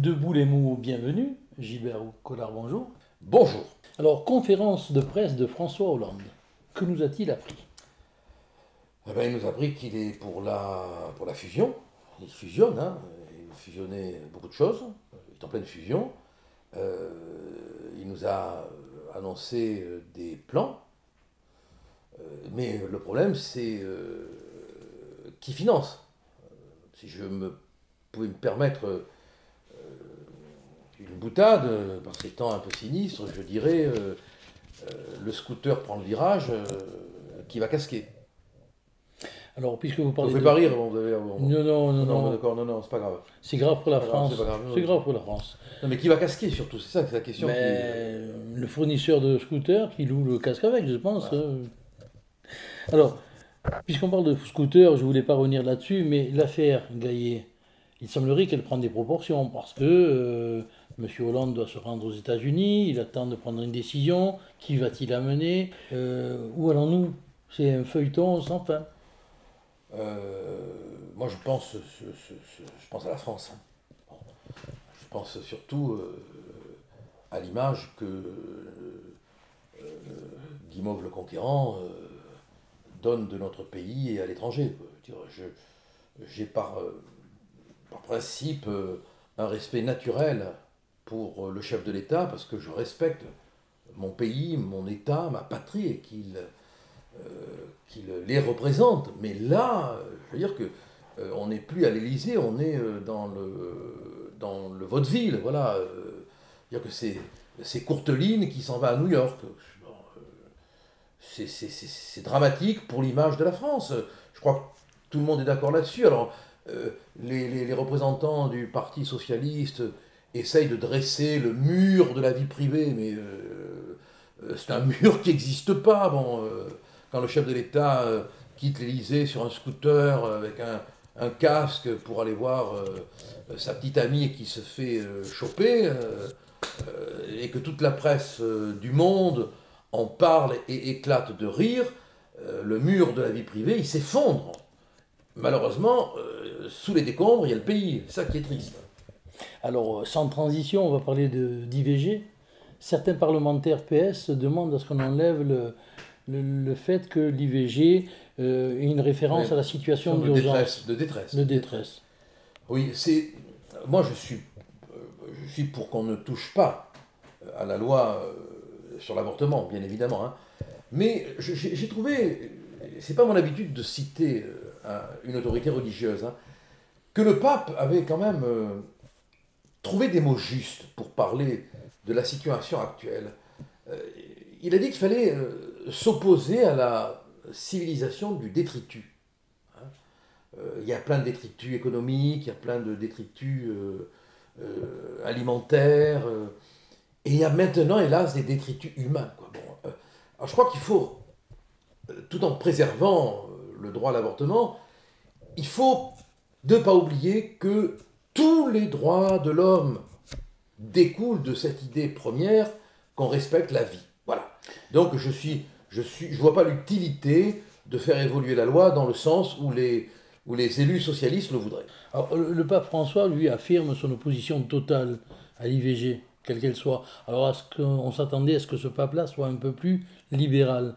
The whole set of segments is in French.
Debout les mots, bienvenue. Gilbert Collard, bonjour. Bonjour. Alors, conférence de presse de François Hollande. Que nous a-t-il appris? Eh ben, il nous a appris qu'il est pour la fusion. Il fusionne, hein. Il veut fusionner beaucoup de choses. Il est en pleine fusion. Il nous a annoncé des plans. Mais le problème, c'est qui finance. Si je pouvais me permettre une boutade, par ces temps un peu sinistres, je dirais le scooter prend le virage, qui va casquer. Alors, puisque vous parlez Ça ne de... fait pas rire, bon, vous avez... Non. D'accord, non, c'est pas grave. C'est grave pour la C'est pas grave, France. c'est pas grave. C'est grave pour la France. Non, mais qui va casquer surtout, c'est ça, c'est la question. Mais le fournisseur de scooters qui loue le casque avec, je pense. Voilà. Alors, puisqu'on parle de scooter, je voulais pas revenir là-dessus, mais l'affaire Gaillet, il semblerait qu'elle prenne des proportions parce que M. Hollande doit se rendre aux États-Unis, il attend de prendre une décision. Qui va-t-il amener? Où allons-nous? C'est un feuilleton sans fin. Moi, je pense à la France. Hein. Bon. Je pense surtout à l'image que Guimauve le Conquérant donne de notre pays et à l'étranger. J'ai par principe un respect naturel pour le chef de l'État parce que je respecte mon pays, mon État, ma patrie et qu'il les représente. Mais là, je veux dire que on n'est plus à l'Élysée, on est dans le vaudeville. Voilà. Dire que c'est Courteline qui s'en va à New York. C'est dramatique pour l'image de la France. Je crois que tout le monde est d'accord là-dessus. Alors, les représentants du Parti socialiste essayent de dresser le mur de la vie privée, mais c'est un mur qui n'existe pas. Bon, quand le chef de l'État quitte l'Élysée sur un scooter avec un casque pour aller voir sa petite amie qui se fait choper, et que toute la presse du monde en parle et éclate de rire, le mur de la vie privée, il s'effondre. Malheureusement, sous les décombres, il y a le pays. C'est ça qui est triste. Alors, sans transition, on va parler d'IVG. Certains parlementaires PS demandent à ce qu'on enlève le fait que l'IVG est une référence à la situation d'urgence. De détresse. De détresse. Oui, moi, je suis pour qu'on ne touche pas à la loi sur l'avortement, bien évidemment. Hein. Mais j'ai trouvé, c'est pas mon habitude de citer une autorité religieuse, hein, que le pape avait quand même trouvé des mots justes pour parler de la situation actuelle. Il a dit qu'il fallait s'opposer à la civilisation du détritus. Il y a plein de détritus économiques, il y a plein de détritus alimentaires, et il y a maintenant, hélas, des détritus humains. Quoi. Bon, alors je crois qu'il faut, tout en préservant le droit à l'avortement, il faut ne pas oublier que tous les droits de l'homme découlent de cette idée première qu'on respecte la vie. Voilà. Donc je vois pas l'utilité de faire évoluer la loi dans le sens où les élus socialistes le voudraient. Alors, le pape François, lui, affirme son opposition totale à l'IVG, quelle qu'elle soit. Alors, est-ce qu'on s'attendait à ce que ce pape-là soit un peu plus libéral?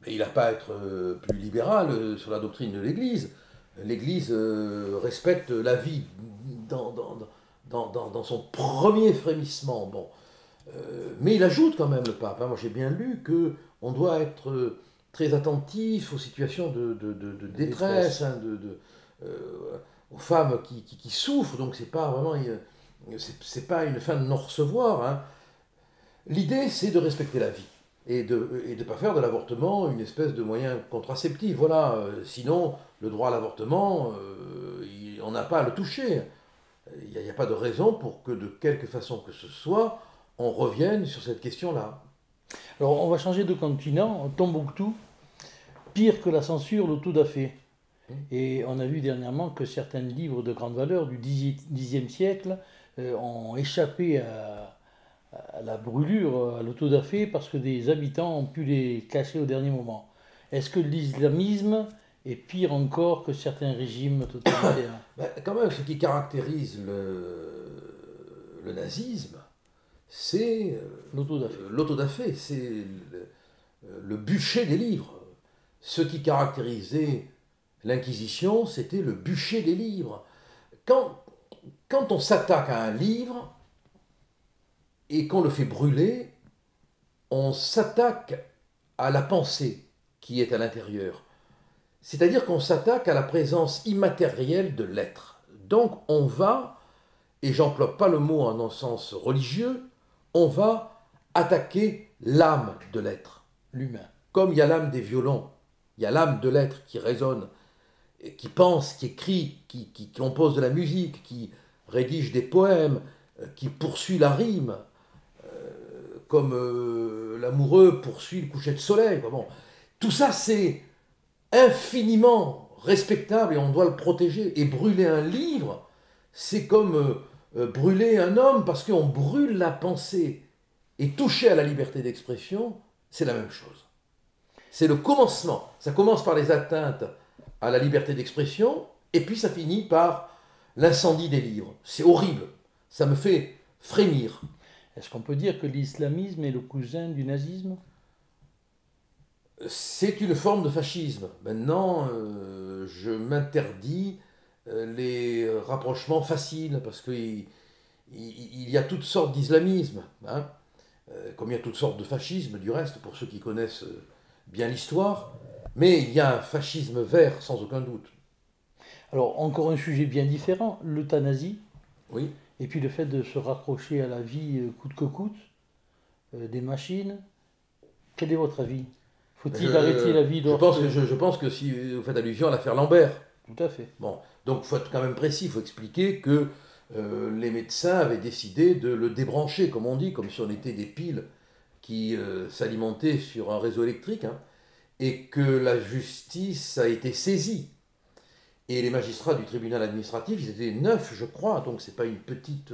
Mais il n'a pas à être plus libéral sur la doctrine de l'Église. L'Église respecte la vie dans son premier frémissement. Bon. Mais il ajoute quand même, le pape, hein, moi j'ai bien lu, qu'on doit être très attentif aux situations de détresse, hein, aux femmes qui souffrent, donc c'est pas vraiment c'est pas une fin de non-recevoir. Hein. L'idée, c'est de respecter la vie et de ne pas faire de l'avortement une espèce de moyen contraceptif. Voilà. Sinon, le droit à l'avortement, on n'a pas à le toucher. Il n'y a pas de raison pour que de quelque façon que ce soit, on revienne sur cette question-là. Alors, on va changer de continent. Tombouctou, pire que la censure, l'autodafé. Et on a vu dernièrement que certains livres de grande valeur du Xe siècle ont échappé à la brûlure, à l'autodafé, parce que des habitants ont pu les cacher au dernier moment. Est-ce que l'islamisme est pire encore que certains régimes totalitaires? Quand même, ce qui caractérise le nazisme, c'est l'autodafé, c'est le bûcher des livres. Ce qui caractérisait l'Inquisition, c'était le bûcher des livres. Quand on s'attaque à un livre et qu'on le fait brûler, on s'attaque à la pensée qui est à l'intérieur. C'est-à-dire qu'on s'attaque à la présence immatérielle de l'être. Donc on va, et j'emploie pas le mot en un sens religieux, on va attaquer l'âme de l'être, l'humain. Comme il y a l'âme des violons, il y a l'âme de l'être qui résonne, qui pense, qui écrit, qui compose de la musique, qui rédige des poèmes, qui poursuit la rime, comme l'amoureux poursuit le coucher de soleil. Bon, tout ça, c'est infiniment respectable et on doit le protéger. Et brûler un livre, c'est comme brûler un homme parce qu'on brûle la pensée. Et toucher à la liberté d'expression, c'est la même chose. C'est le commencement. Ça commence par les atteintes à la liberté d'expression et puis ça finit par l'incendie des livres. C'est horrible. Ça me fait frémir. Est-ce qu'on peut dire que l'islamisme est le cousin du nazisme ? C'est une forme de fascisme. Maintenant, je m'interdis les rapprochements faciles parce qu'il y a toutes sortes d'islamisme, hein, comme il y a toutes sortes de fascisme du reste, pour ceux qui connaissent bien l'histoire, mais il y a un fascisme vert sans aucun doute. Alors, encore un sujet bien différent, l'euthanasie, Oui. et puis le fait de se raccrocher à la vie coûte que coûte, des machines. Quel est votre avis ? Faut-il arrêter la vie d'autres ? Je pense que si vous faites allusion à l'affaire Lambert. Tout à fait. Bon, donc il faut être quand même précis, il faut expliquer que les médecins avaient décidé de le débrancher, comme on dit, comme si on était des piles qui s'alimentaient sur un réseau électrique, hein, et que la justice a été saisie. Et les magistrats du tribunal administratif, ils étaient 9, je crois, donc c'est pas une petite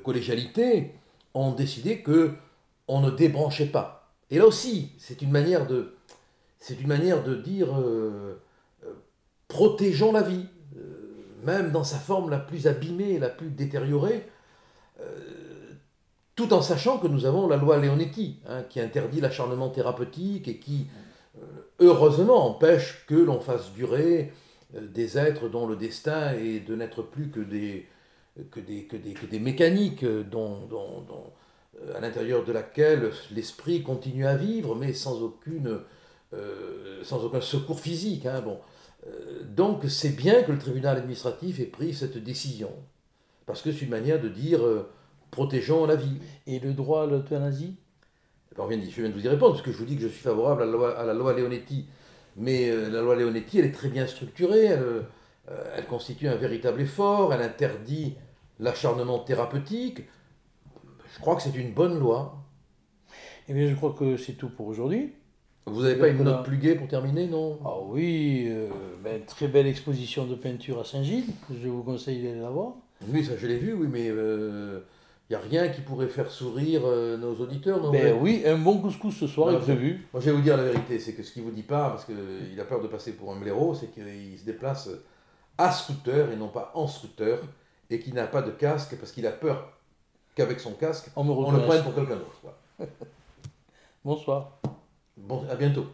collégialité, ont décidé que on ne débranchait pas. Et là aussi, c'est une manière de dire protégeons la vie, même dans sa forme la plus abîmée, la plus détériorée, tout en sachant que nous avons la loi Leonetti, hein, qui interdit l'acharnement thérapeutique et qui, heureusement, empêche que l'on fasse durer des êtres dont le destin est de n'être plus que des mécaniques à l'intérieur de laquelle l'esprit continue à vivre, mais sans aucun secours physique. Hein, bon. Donc c'est bien que le tribunal administratif ait pris cette décision, parce que c'est une manière de dire protégeons la vie. Et le droit à l'euthanasie ? Alors, je viens de vous y répondre, parce que je vous dis que je suis favorable à la loi Leonetti. Mais la loi Leonetti, elle est très bien structurée, elle constitue un véritable effort, elle interdit l'acharnement thérapeutique. Je crois que c'est une bonne loi. Eh bien, je crois que c'est tout pour aujourd'hui. Vous n'avez pas une note plus gaie pour terminer, non ? Ah oui, très belle exposition de peinture à Saint-Gilles, je vous conseille d'aller la voir. Oui, ça je l'ai vu, oui, mais il n'y a rien qui pourrait faire sourire nos auditeurs, non ? Oui, un bon couscous ce soir est prévu. Moi, je vais vous dire la vérité, c'est que ce qu'il ne vous dit pas, parce qu'il a peur de passer pour un blaireau, c'est qu'il se déplace à scooter et non pas en scooter, et qu'il n'a pas de casque, parce qu'il a peur qu'avec son casque, on le prenne pour quelqu'un d'autre. Voilà. Bonsoir. Bon, à bientôt.